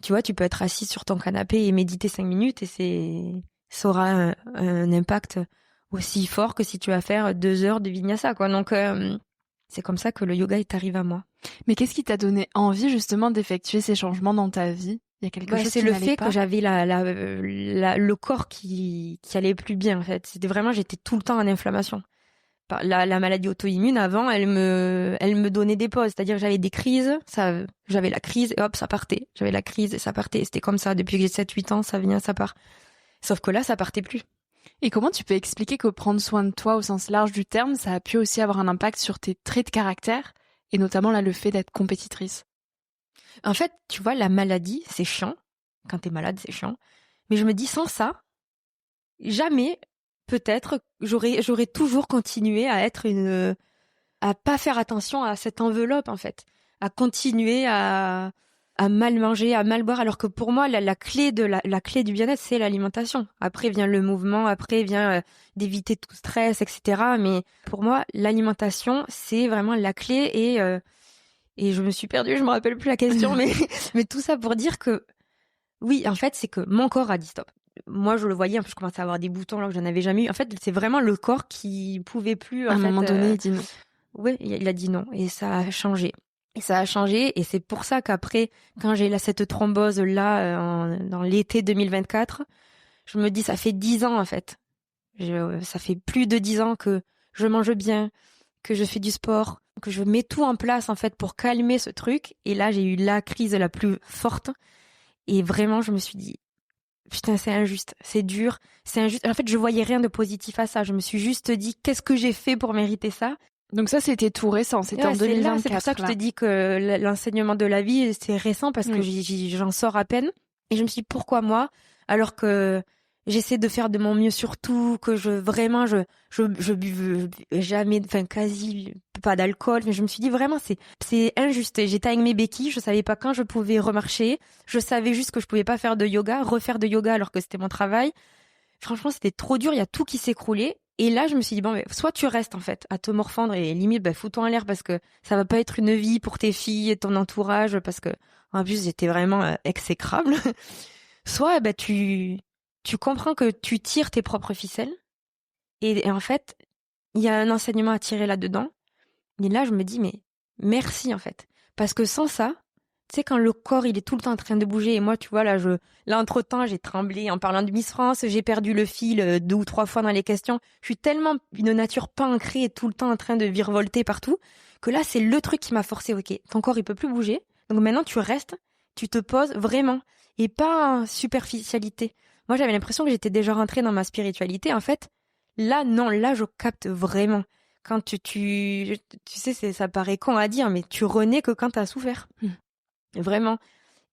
tu vois, tu peux être assis sur ton canapé et méditer 5 minutes et ça aura un impact aussi fort que si tu vas faire 2 heures de vinyasa, quoi. Donc, c'est comme ça que le yoga est arrivé à moi. Mais qu'est-ce qui t'a donné envie justement d'effectuer ces changements dans ta vie? Il y a quelque chose c'est qui le n'allait fait pas? que j'avais le corps qui allait plus bien, en fait. C'était vraiment, j'étais tout le temps en inflammation. La maladie auto-immune, avant, elle me donnait des pauses. C'est-à-dire que j'avais des crises, j'avais la crise et hop, ça partait. J'avais la crise et ça partait. C'était comme ça. Depuis que j'ai 7-8 ans, ça vient, ça part. Sauf que là, ça partait plus. Et comment tu peux expliquer que prendre soin de toi au sens large du terme, ça a pu aussi avoir un impact sur tes traits de caractère, et notamment là, le fait d'être compétitrice? En fait, tu vois, la maladie, c'est chiant. Quand t'es malade, c'est chiant. Mais je me dis, sans ça, jamais, peut-être, j'aurais toujours continué à être à pas faire attention à cette enveloppe, en fait. À continuer à mal manger, à mal boire, alors que pour moi, la clé la clé du bien-être, c'est l'alimentation. Après vient le mouvement, après vient d'éviter tout stress, etc. Mais pour moi, l'alimentation, c'est vraiment la clé et je me suis perdue, je me rappelle plus la question, mais tout ça pour dire que, oui, en fait, c'est que mon corps a dit stop. Moi, je le voyais, en plus, je commençais à avoir des boutons là que je n'avais jamais eu. En fait, c'est vraiment le corps qui pouvait plus. À un moment donné, il dit non. Oui, il a dit non. Et ça a changé. Et c'est pour ça qu'après, quand j'ai cette thrombose-là, dans l'été 2024, je me dis, ça fait 10 ans, en fait. Ça fait plus de 10 ans que je mange bien, que je fais du sport, que je mets tout en place, en fait, pour calmer ce truc. Et là, j'ai eu la crise la plus forte. Et vraiment, je me suis dit, putain, c'est injuste, c'est dur, c'est injuste. En fait, je voyais rien de positif à ça. Je me suis juste dit, qu'est-ce que j'ai fait pour mériter ça? Donc ça, c'était tout récent, c'était en 2024. C'est pour ça que je te dis que l'enseignement de la vie, c'est récent parce que j'en sors à peine. Et je me suis dit, pourquoi moi? Alors que j'essaie de faire de mon mieux surtout, que je buve jamais, enfin quasi pas d'alcool. Mais je me suis dit vraiment, c'est injuste. J'étais avec mes béquilles, je savais pas quand je pouvais remarcher. Je savais juste que je pouvais pas faire de yoga, refaire de yoga alors que c'était mon travail. Franchement, c'était trop dur, il y a tout qui s'écroulait. Et là, je me suis dit, bon, mais soit tu restes, en fait, à te morfondre et limite, fous-toi en l'air parce que ça va pas être une vie pour tes filles et ton entourage parce que, en plus, j'étais vraiment exécrable. Soit, tu comprends que tu tires tes propres ficelles. Et en fait, il y a un enseignement à tirer là-dedans. Et là, je me dis, mais merci, en fait. Parce que sans ça, tu sais, quand le corps, il est tout le temps en train de bouger, et moi, tu vois, là, entre-temps, j'ai tremblé en parlant de Miss France, j'ai perdu le fil 2 ou 3 fois dans les questions. Je suis tellement une nature pas ancrée et tout le temps en train de virevolter partout, que là, c'est le truc qui m'a forcé, ok, ton corps, il peut plus bouger. Donc maintenant, tu restes, tu te poses vraiment, et pas en superficialité. Moi, j'avais l'impression que j'étais déjà rentrée dans ma spiritualité. En fait, là, non, là, je capte vraiment. Quand tu sais, ça paraît con à dire, mais tu renais que quand t'as souffert. Vraiment.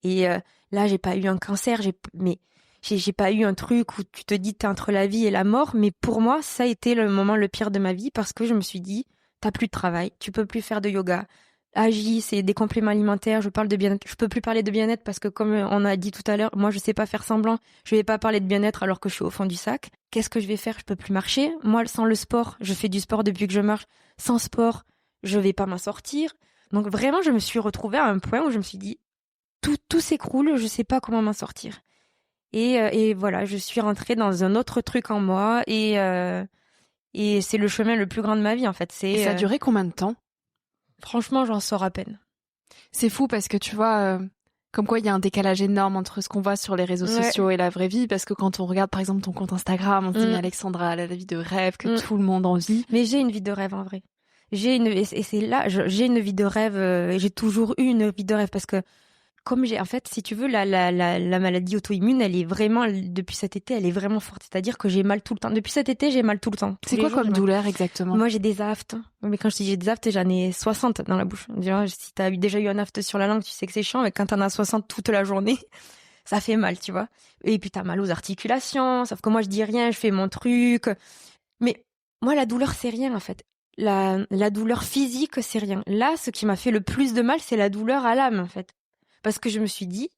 Et là, j'ai pas eu un cancer, j'ai pas eu un truc où tu te dis t'es entre la vie et la mort, mais pour moi, ça a été le moment le pire de ma vie parce que je me suis dit, t'as plus de travail, tu peux plus faire de yoga. Agis, c'est des compléments alimentaires, je parle de bien-être, je peux plus parler de bien-être parce que comme on a dit tout à l'heure, moi je sais pas faire semblant, je vais pas parler de bien-être alors que je suis au fond du sac. Qu'est-ce que je vais faire? Je peux plus marcher. Moi, sans le sport, je fais du sport depuis que je marche. Sans sport, je vais pas m'en sortir. Donc vraiment, je me suis retrouvée à un point où je me suis dit, tout s'écroule, je sais pas comment m'en sortir. Et voilà, je suis rentrée dans un autre truc en moi et c'est le chemin le plus grand de ma vie en fait. Et ça a duré combien de temps? Franchement, j'en sors à peine. C'est fou parce que tu vois, comme quoi il y a un décalage énorme entre ce qu'on voit sur les réseaux sociaux et la vraie vie, parce que quand on regarde par exemple ton compte Instagram, on se dit Alexandra, elle a la vie de rêve que tout le monde envie. Mais j'ai une vie de rêve en vrai. J'ai une vie de rêve, j'ai toujours eu une vie de rêve parce que comme en fait, si tu veux, la maladie auto-immune, elle est vraiment, depuis cet été, elle est vraiment forte. C'est-à-dire que j'ai mal tout le temps. Depuis cet été, j'ai mal tout le temps. C'est quoi comme douleur exactement? Moi, j'ai des aftes. Mais quand je dis j'ai des aftes, j'en ai 60 dans la bouche. Si t'as déjà eu un afte sur la langue, tu sais que c'est chiant. Mais quand t'en as 60 toute la journée, ça fait mal, tu vois. Et puis t'as mal aux articulations. Sauf que moi, je dis rien, je fais mon truc. Mais moi, la douleur, c'est rien, en fait. La douleur physique, c'est rien. Là, ce qui m'a fait le plus de mal, c'est la douleur à l'âme, en fait. Parce que je me suis dit,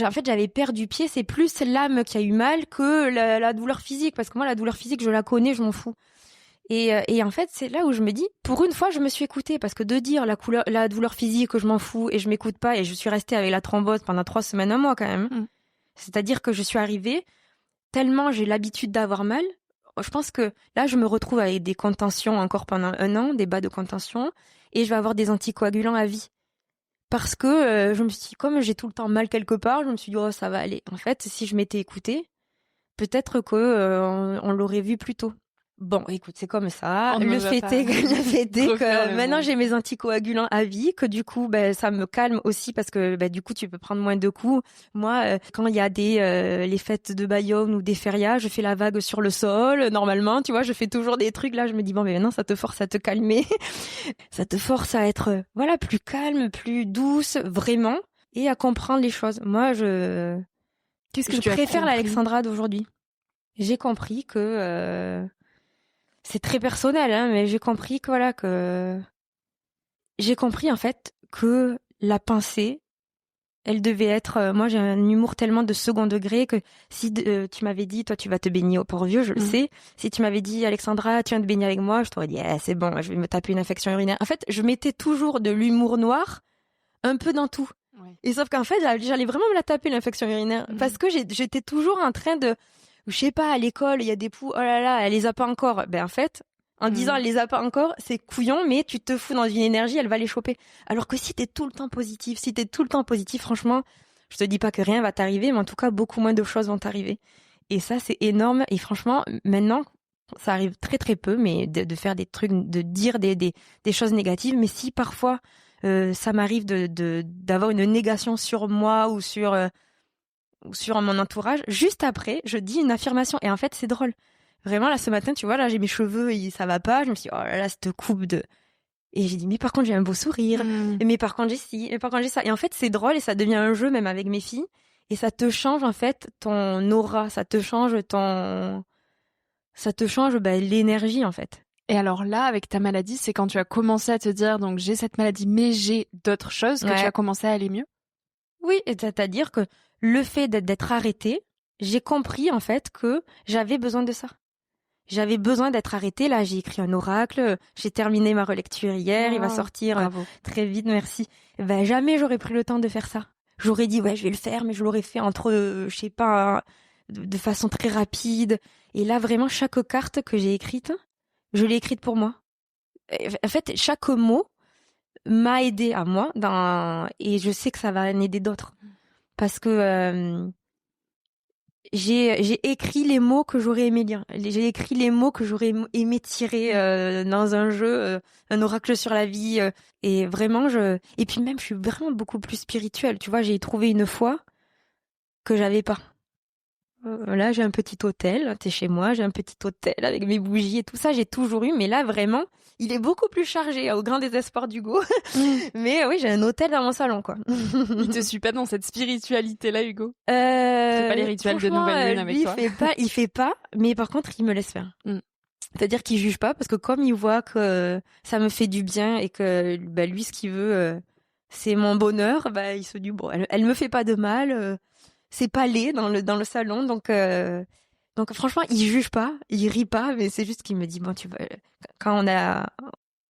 en fait, j'avais perdu pied, c'est plus l'âme qui a eu mal que la douleur physique. Parce que moi, la douleur physique, je la connais, je m'en fous. Et en fait, c'est là où je me dis, pour une fois, je me suis écoutée. Parce que de dire la douleur physique, je m'en fous et je m'écoute pas, et je suis restée avec la thrombose pendant 3 semaines, un mois quand même. C'est-à-dire que je suis arrivée, tellement j'ai l'habitude d'avoir mal. Je pense que là, je me retrouve avec des contentions encore pendant 1 an, des bas de contention, et je vais avoir des anticoagulants à vie. Parce que je me suis dit, comme j'ai tout le temps mal quelque part, je me suis dit, oh, ça va aller. En fait, si je m'étais écoutée, peut-être que on l'aurait vu plus tôt. Bon, écoute, c'est comme ça. On ne Le va fait pas est que refaire le maintenant monde. j'ai mes anticoagulants à vie, que du coup, ça me calme aussi parce que du coup, tu peux prendre moins de coups. Moi, quand il y a les fêtes de Bayonne ou des férias, je fais la vague sur le sol. Normalement, tu vois, je fais toujours des trucs. Là, je me dis bon, mais maintenant, ça te force à te calmer, ça te force à être, voilà, plus calme, plus douce, vraiment, et à comprendre les choses. Moi, Qu'est-ce que je tu as préfère compris? l'Alexandra d'aujourd'hui. J'ai compris que c'est très personnel, hein, mais j'ai compris que j'ai compris en fait que la pensée, elle devait être. Moi, j'ai un humour tellement de second degré que si tu m'avais dit, toi, tu vas te baigner au Port-Vieux, je le sais. Si tu m'avais dit, Alexandra, tu viens te baigner avec moi, je t'aurais dit, c'est bon, je vais me taper une infection urinaire. En fait, je mettais toujours de l'humour noir un peu dans tout. Ouais. Et sauf qu'en fait, j'allais vraiment me la taper l'infection urinaire parce que j'étais toujours en train de, je sais pas, à l'école, il y a des poux, oh là là, elle les a pas encore. En fait, en disant elle les a pas encore, c'est couillon, mais tu te fous dans une énergie, elle va les choper. Alors que si t'es tout le temps positif, franchement, je te dis pas que rien va t'arriver, mais en tout cas, beaucoup moins de choses vont t'arriver. Et ça, c'est énorme. Et franchement, maintenant, ça arrive très très peu, mais de faire des trucs, de dire des choses négatives. Mais si parfois ça m'arrive d'avoir une négation sur moi ou sur mon entourage, juste après, je dis une affirmation. Et en fait, c'est drôle. Vraiment, là, ce matin, tu vois, là, j'ai mes cheveux, ça va pas. Je me suis dit, oh là là, cette coupe de... Et j'ai dit, mais par contre, j'ai un beau sourire. Mais par contre, j'ai ci. Mais par contre, j'ai ça. Et en fait, c'est drôle et ça devient un jeu, même avec mes filles. Et ça te change, en fait, ton aura. Ça te change l'énergie, en fait. Et alors là, avec ta maladie, c'est quand tu as commencé à te dire, donc j'ai cette maladie, mais j'ai d'autres choses, que tu as commencé à aller mieux? Oui, c'est-à-dire que le fait d'être arrêtée, j'ai compris en fait que j'avais besoin de ça. J'avais besoin d'être arrêtée. Là, j'ai écrit un oracle, j'ai terminé ma relecture hier, il va sortir très vite, merci. Jamais j'aurais pris le temps de faire ça. J'aurais dit, ouais, je vais le faire, mais je l'aurais fait entre, je sais pas, de façon très rapide. Et là, vraiment, chaque carte que j'ai écrite, je l'ai écrite pour moi. En fait, chaque mot m'a aidé à moi et je sais que ça va en aider d'autres parce que j'ai écrit les mots que j'aurais aimé lire, j'ai écrit les mots que j'aurais aimé tirer dans un jeu, un oracle sur la vie, et vraiment et puis même je suis vraiment beaucoup plus spirituelle, tu vois, j'ai trouvé une foi que j'avais pas. Là, j'ai un petit hôtel, t'es chez moi, j'ai un petit hôtel avec mes bougies et tout ça, j'ai toujours eu, mais là, vraiment, il est beaucoup plus chargé, au grand désespoir d'Hugo. Mais oui, j'ai un hôtel dans mon salon, quoi. Il te suit pas dans cette spiritualité-là, Hugo? Il fait pas les rituels de nouvelle lune avec lui, toi? Il fait pas, mais par contre, il me laisse faire. C'est-à-dire qu'il juge pas, parce que comme il voit que ça me fait du bien et que lui, ce qu'il veut, c'est mon bonheur, il se dit, bon, elle me fait pas de mal, c'est pas laid dans le salon, donc franchement il juge pas, il rit pas, mais c'est juste qu'il me dit bon quand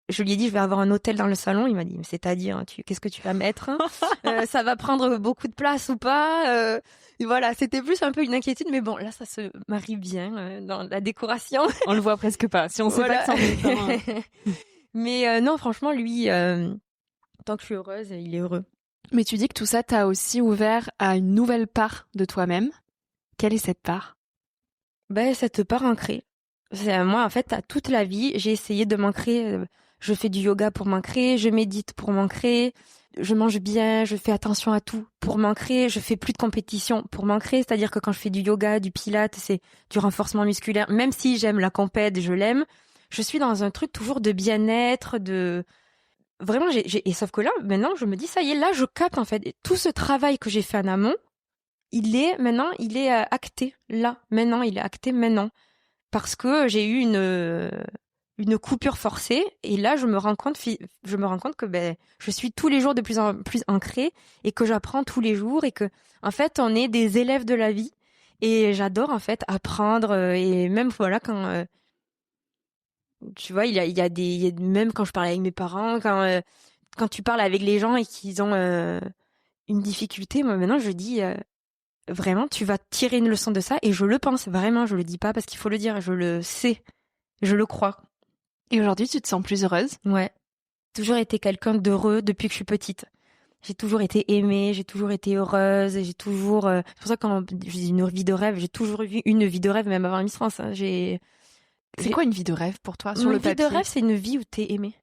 je lui ai dit je vais avoir un hôtel dans le salon, il m'a dit mais c'est-à-dire qu'est-ce que tu vas mettre, ça va prendre beaucoup de place ou pas, et voilà, c'était plus un peu une inquiétude, mais bon là ça se marie bien dans la décoration. On le voit presque pas, si on sait pas que c'en est un. Mais non, franchement lui tant que je suis heureuse, il est heureux. Mais tu dis que tout ça t'a aussi ouvert à une nouvelle part de toi-même. Quelle est cette part? Cette part ancrée. Moi, en fait, toute la vie, j'ai essayé de m'ancrer. Je fais du yoga pour m'ancrer, je médite pour m'ancrer, je mange bien, je fais attention à tout pour m'ancrer, je fais plus de compétition pour m'ancrer. C'est-à-dire que quand je fais du yoga, du pilates, c'est du renforcement musculaire. Même si j'aime la compète, je l'aime, je suis dans un truc toujours de bien-être, Vraiment, et sauf que là, maintenant, je me dis, ça y est, là, je capte, en fait, tout ce travail que j'ai fait en amont, il est acté, là, maintenant, il est acté maintenant. Parce que j'ai eu une coupure forcée, et là, je me rends compte que, je suis tous les jours de plus en plus ancrée, et que j'apprends tous les jours, et que, en fait, on est des élèves de la vie, et j'adore, en fait, apprendre, et même, voilà, quand, tu vois, il y a même quand je parle avec mes parents, quand tu parles avec les gens et qu'ils ont une difficulté, moi maintenant je dis vraiment tu vas tirer une leçon de ça, et je le pense vraiment, je le dis pas parce qu'il faut le dire, je le sais, je le crois. Et aujourd'hui tu te sens plus heureuse? Ouais, toujours été quelqu'un d'heureux depuis que je suis petite. J'ai toujours été aimée, j'ai toujours été heureuse, c'est pour ça que quand je dis une vie de rêve, j'ai toujours eu une vie de rêve même avant Miss France. C'est quoi une vie de rêve pour toi sur Une le vie de papier? rêve, c'est une vie où t'es aimé.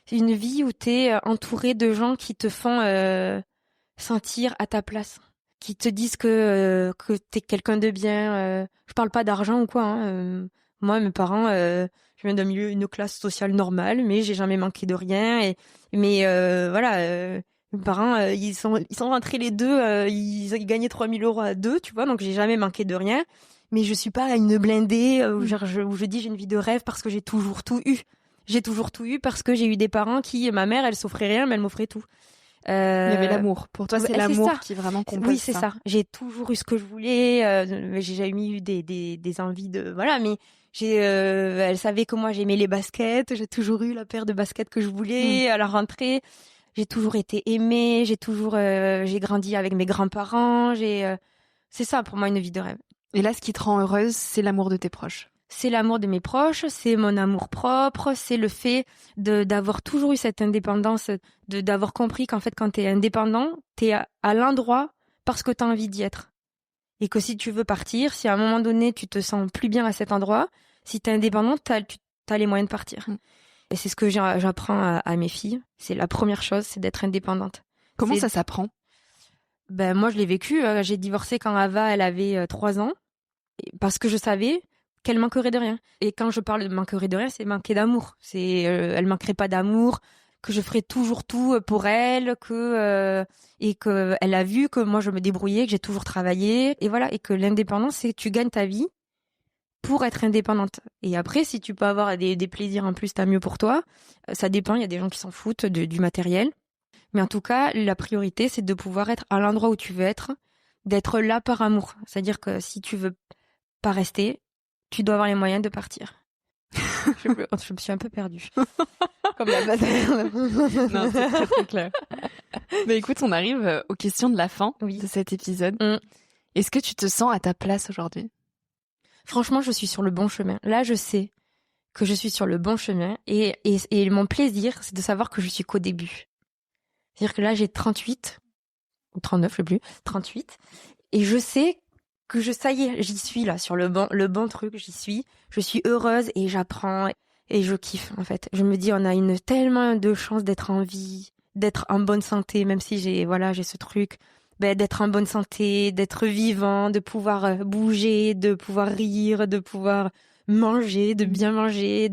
C'est une vie où t'es entouré de gens qui te font sentir à ta place, qui te disent que t'es quelqu'un de bien. Je parle pas d'argent ou quoi. Moi, mes parents, je viens d'un milieu, une classe sociale normale, mais j'ai jamais manqué de rien. Mais mes parents, ils sont rentrés les deux, ils gagnaient 3 000 € à deux, tu vois, donc j'ai jamais manqué de rien. Mais je suis pas une blindée où je dis j'ai une vie de rêve parce que j'ai toujours tout eu. J'ai toujours tout eu parce que j'ai eu des parents ma mère, elle s'offrait rien, mais elle m'offrait tout. Il y avait l'amour. Pour toi, c'est l'amour ça. qui vraiment compose Oui, c'est ça. J'ai toujours eu ce que je voulais. J'ai jamais eu des envies de... Voilà, mais elle savait que moi, j'aimais les baskets. J'ai toujours eu la paire de baskets que je voulais à la rentrée. J'ai toujours été aimée. J'ai grandi avec mes grands-parents. C'est ça, pour moi, une vie de rêve. Et là, ce qui te rend heureuse, c'est l'amour de tes proches. C'est l'amour de mes proches, c'est mon amour propre, c'est le fait d'avoir toujours eu cette indépendance, d'avoir compris qu'en fait, quand t'es indépendant, t'es à l'endroit parce que t'as envie d'y être. Et que si tu veux partir, si à un moment donné, tu te sens plus bien à cet endroit, si t'es indépendant, t'as les moyens de partir. Et c'est ce que j'apprends à mes filles. C'est la première chose, c'est d'être indépendante. Comment ça s'apprend? Ben, moi, je l'ai vécu. J'ai divorcé quand Ava, elle avait 3 ans. Parce que je savais qu'elle manquerait de rien. Et quand je parle de manquerait de rien, c'est manquer d'amour. Elle manquerait pas d'amour, que je ferais toujours tout pour elle, et que elle a vu que moi je me débrouillais, que j'ai toujours travaillé, et voilà, et que l'indépendance c'est que tu gagnes ta vie pour être indépendante. Et après, si tu peux avoir des plaisirs en plus, t'as mieux pour toi. Ça dépend. Il y a des gens qui s'en foutent du matériel, mais en tout cas, la priorité c'est de pouvoir être à l'endroit où tu veux être, d'être là par amour. C'est-à-dire que si tu veux pas rester, tu dois avoir les moyens de partir. je me suis un peu perdue. Comme la base. Non, c'est très très clair. Mais écoute, on arrive aux questions de la fin de cet épisode. Est-ce que tu te sens à ta place aujourd'hui? Franchement, je suis sur le bon chemin. Là, je sais que je suis sur le bon chemin et mon plaisir, c'est de savoir que je suis qu'au début. C'est-à-dire que là, j'ai 38 ou 39, je sais plus, 38, et je sais que ça y est, j'y suis là, sur le bon truc, j'y suis. Je suis heureuse et j'apprends et je kiffe, en fait. Je me dis, on a tellement de chance d'être en vie, d'être en bonne santé, même si j'ai ce truc, d'être en bonne santé, d'être vivant, de pouvoir bouger, de pouvoir rire, de pouvoir manger, de bien manger,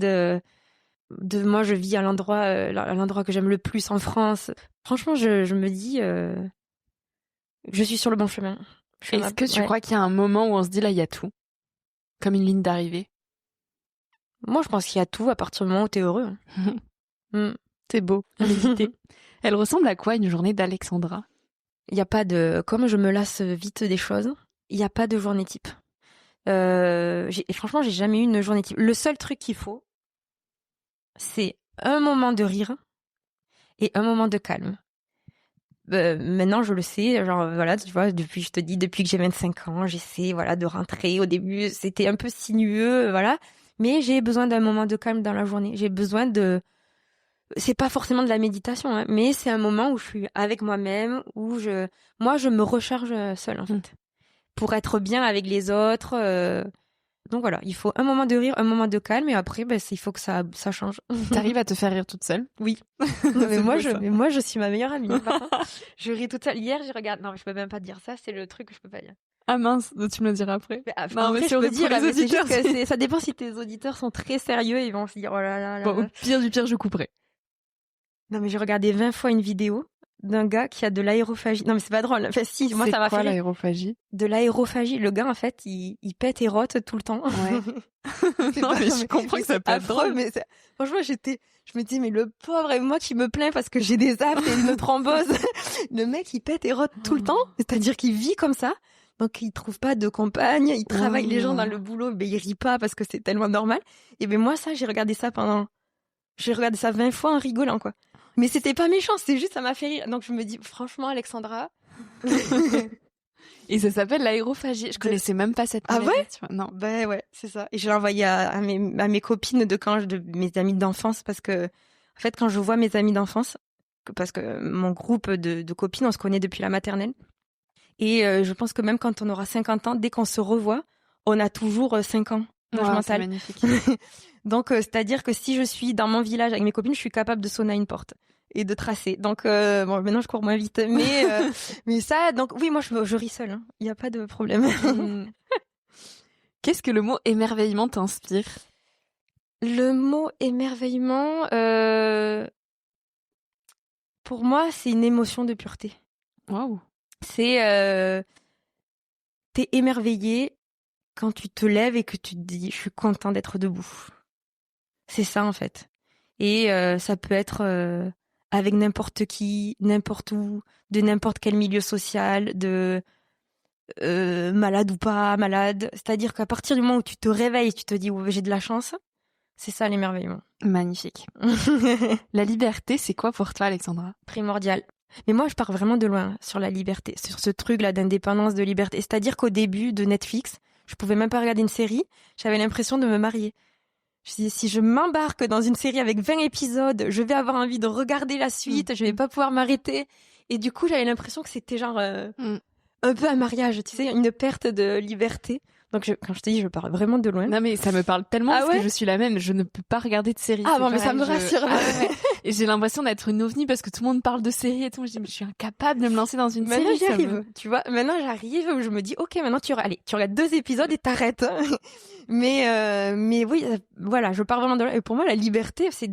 moi, je vis à l'endroit que j'aime le plus en France. Franchement, je me dis, je suis sur le bon chemin. Est-ce que tu crois qu'il y a un moment où on se dit là, il y a tout? Comme une ligne d'arrivée? Moi, je pense qu'il y a tout à partir du moment où t'es heureux. C'est beau. Elle ressemble à quoi une journée d'Alexandra? Il n'y a pas comme je me lasse vite des choses, il n'y a pas de journée type. Franchement, j'ai jamais eu une journée type. Le seul truc qu'il faut, c'est un moment de rire et un moment de calme. Maintenant, je le sais, genre, voilà, tu vois, depuis que j'ai 25 ans, j'essaie, voilà, de rentrer. Au début, c'était un peu sinueux, voilà. Mais j'ai besoin d'un moment de calme dans la journée. J'ai besoin c'est pas forcément de la méditation, hein, mais c'est un moment où je suis avec moi-même, où je me recharge seule, en fait. Pour être bien avec les autres, donc voilà, il faut un moment de rire, un moment de calme, et après, il faut que ça change. T'arrives à te faire rire toute seule? Oui. mais moi, je suis ma meilleure amie. Je ris toute seule. Hier, non, mais je peux même pas dire ça, c'est le truc que je peux pas dire. Ah mince, tu me le diras après. Non, mais je peux dire, mais c'est juste que ça dépend si tes auditeurs sont très sérieux, ils vont se dire, oh là là là. Bon, au pire du pire, je couperai. Non, mais j'ai regardé 20 fois une vidéo d'un gars qui a de l'aérophagie. Non, mais c'est pas drôle. Enfin, si, moi, ça m'a fait. C'est quoi l'aérophagie? De l'aérophagie. Le gars, en fait, il pète et rote tout le temps. Ouais. Non, mais je comprends que ça peut être drôle. Mais franchement, je me dis, mais le pauvre, et moi qui me plains parce que j'ai des aphes et une thrombose. Le mec, il pète et rote tout le temps. C'est-à-dire qu'il vit comme ça. Donc, il trouve pas de compagne. Il travaille les gens dans le boulot. Mais il rit pas parce que c'est tellement normal. Et ben, moi, ça, j'ai regardé ça 20 fois en rigolant, quoi. Mais c'était pas méchant, c'est juste ça m'a fait rire. Donc je me dis, franchement, Alexandra. Et ça s'appelle l'aérophagie. Je connaissais même pas cette maladie. Ah ouais? Non. Ben ouais, c'est ça. Et je l'ai envoyé à mes copines de mes amies d'enfance, parce que, en fait, quand je vois mes amies d'enfance, parce que mon groupe de copines, on se connaît depuis la maternelle. Et je pense que même quand on aura 50 ans, dès qu'on se revoit, on a toujours 5 ans. mentale. C'est magnifique. Donc, c'est-à-dire que si je suis dans mon village avec mes copines, je suis capable de sonner à une porte et de tracer. Donc, bon, maintenant je cours moins vite, mais ça, donc oui, moi je ris seule. Il n'y a pas de problème. Qu'est-ce que le mot émerveillement t'inspire? Le mot émerveillement, pour moi, c'est une émotion de pureté. Waouh. C'est t'es émerveillé quand tu te lèves et que tu te dis je suis content d'être debout. C'est ça en fait. Et ça peut être avec n'importe qui, n'importe où, de n'importe quel milieu social, de malade ou pas malade. C'est-à-dire qu'à partir du moment où tu te réveilles et tu te dis oh, j'ai de la chance, c'est ça l'émerveillement. Magnifique. La liberté, c'est quoi pour toi, Alexandra? Primordial. Mais moi, je pars vraiment de loin sur la liberté, sur ce truc-là d'indépendance, de liberté. C'est-à-dire qu'au début de Netflix, je pouvais même pas regarder une série, j'avais l'impression de me marier. Je me disais, si je m'embarque dans une série avec 20 épisodes, je vais avoir envie de regarder la suite, je vais pas pouvoir m'arrêter. Et du coup, j'avais l'impression que c'était genre un peu un mariage, tu sais, une perte de liberté. Donc, quand je te dis, je pars vraiment de loin. Non, mais ça me parle tellement parce que je suis la même. Je ne peux pas regarder de séries. Ah bon, mais ça me rassure. Et j'ai l'impression d'être une ovni parce que tout le monde parle de séries et tout. Je dis, mais je suis incapable de me lancer dans une série. Maintenant, j'y arrive. Tu vois, maintenant, j'arrive où je me dis, ok, maintenant, tu regardes 2 épisodes et t'arrêtes. mais oui, voilà, je pars vraiment de là. Et pour moi, la liberté, c'est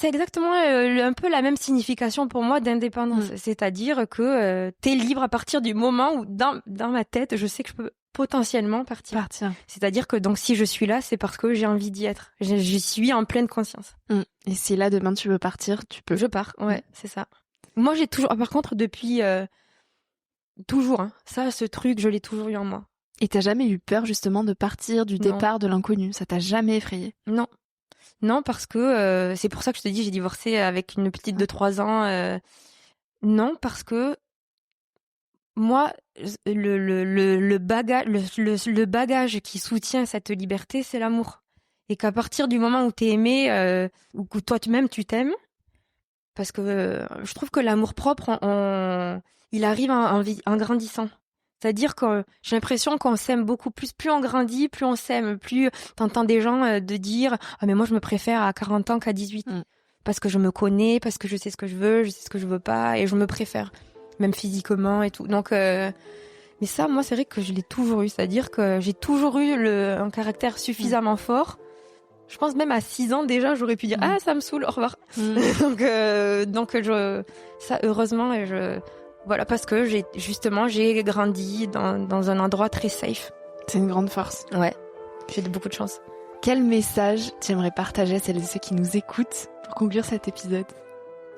exactement un peu la même signification pour moi d'indépendance. C'est-à-dire que t'es libre à partir du moment où, dans ma tête, je sais que je peux potentiellement partir. C'est-à-dire que donc si je suis là, c'est parce que j'ai envie d'y être. J'y suis en pleine conscience. Et si là, demain, tu veux partir, tu peux. Je pars, ouais, c'est ça. Moi, j'ai toujours... Par contre, depuis... toujours, hein, ça, ce truc, je l'ai toujours eu en moi. Et t'as jamais eu peur, justement, de partir du départ de l'inconnu? Ça t'a jamais effrayé? Non. Non, parce que c'est pour ça que je te dis, j'ai divorcé avec une petite de 3 ans. Non, parce que moi, le bagage qui soutient cette liberté, c'est l'amour. Et qu'à partir du moment où t'es aimé, ou que toi-même tu t'aimes, parce que je trouve que l'amour propre, il arrive en grandissant. C'est-à-dire que j'ai l'impression qu'on s'aime beaucoup plus. Plus on grandit, plus on s'aime. Plus t'entends des gens de dire « Ah mais moi je me préfère à 40 ans qu'à 18. Parce que je me connais, parce que je sais ce que je veux, je sais ce que je veux pas et je me préfère. Même physiquement et tout. » Donc, mais ça, moi c'est vrai que je l'ai toujours eu. C'est-à-dire que j'ai toujours eu un caractère suffisamment fort. Je pense même à 6 ans déjà, j'aurais pu dire « Ah ça me saoule, au revoir. » Donc ça heureusement voilà, parce que j'ai grandi dans un endroit très safe. C'est une grande force. Ouais, j'ai beaucoup de chance. Quel message tu aimerais partager à celles et ceux qui nous écoutent pour conclure cet épisode?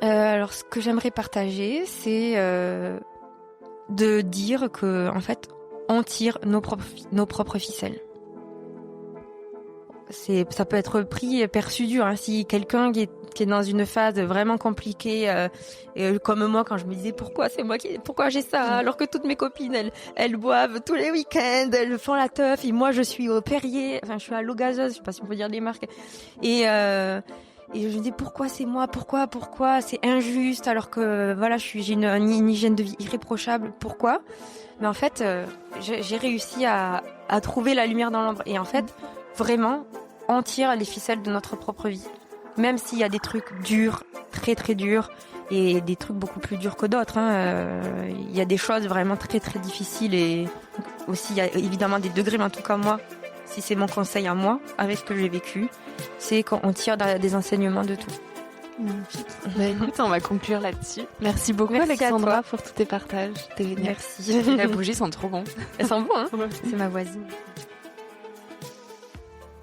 Alors, ce que j'aimerais partager, c'est de dire que, en fait, on tire nos propres ficelles. Ça peut être perçu dur, hein, si quelqu'un qui est dans une phase vraiment compliquée, comme moi quand je me disais pourquoi j'ai ça alors que toutes mes copines elles boivent tous les week-ends, elles font la teuf et moi je suis au Perrier, enfin je suis à l'eau gazeuse, je sais pas si on peut dire des marques et je me dis pourquoi c'est moi, pourquoi c'est injuste alors que voilà j'ai une hygiène de vie irréprochable, pourquoi? Mais en fait j'ai réussi à trouver la lumière dans l'ombre et en fait vraiment, on tire les ficelles de notre propre vie. Même s'il y a des trucs durs, très très durs, et des trucs beaucoup plus durs que d'autres. Il y a des choses vraiment très très difficiles et aussi il y a évidemment des degrés, mais en tout cas moi, si c'est mon conseil à moi, avec ce que j'ai vécu, c'est qu'on tire des enseignements de tout. Magnifique. Écoute, on va conclure là-dessus. Merci beaucoup Alexandra pour tous tes partages. T'es génial. Merci. Les bougies sont trop bons. Elles sont bonnes, hein. C'est ma voisine.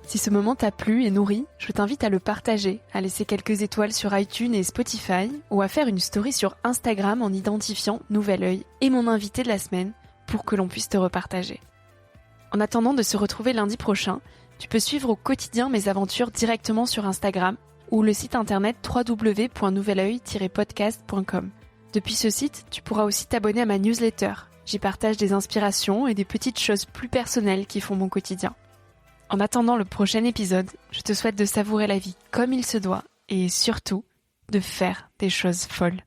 Si ce moment t'a plu et nourri, je t'invite à le partager, à laisser quelques étoiles sur iTunes et Spotify, ou à faire une story sur Instagram en identifiant Nouvel Oeil et mon invité de la semaine pour que l'on puisse te repartager. En attendant de se retrouver lundi prochain, tu peux suivre au quotidien mes aventures directement sur Instagram ou le site internet www.nouveloeil-podcast.com. Depuis ce site, tu pourras aussi t'abonner à ma newsletter. J'y partage des inspirations et des petites choses plus personnelles qui font mon quotidien. En attendant le prochain épisode, je te souhaite de savourer la vie comme il se doit et surtout de faire des choses folles.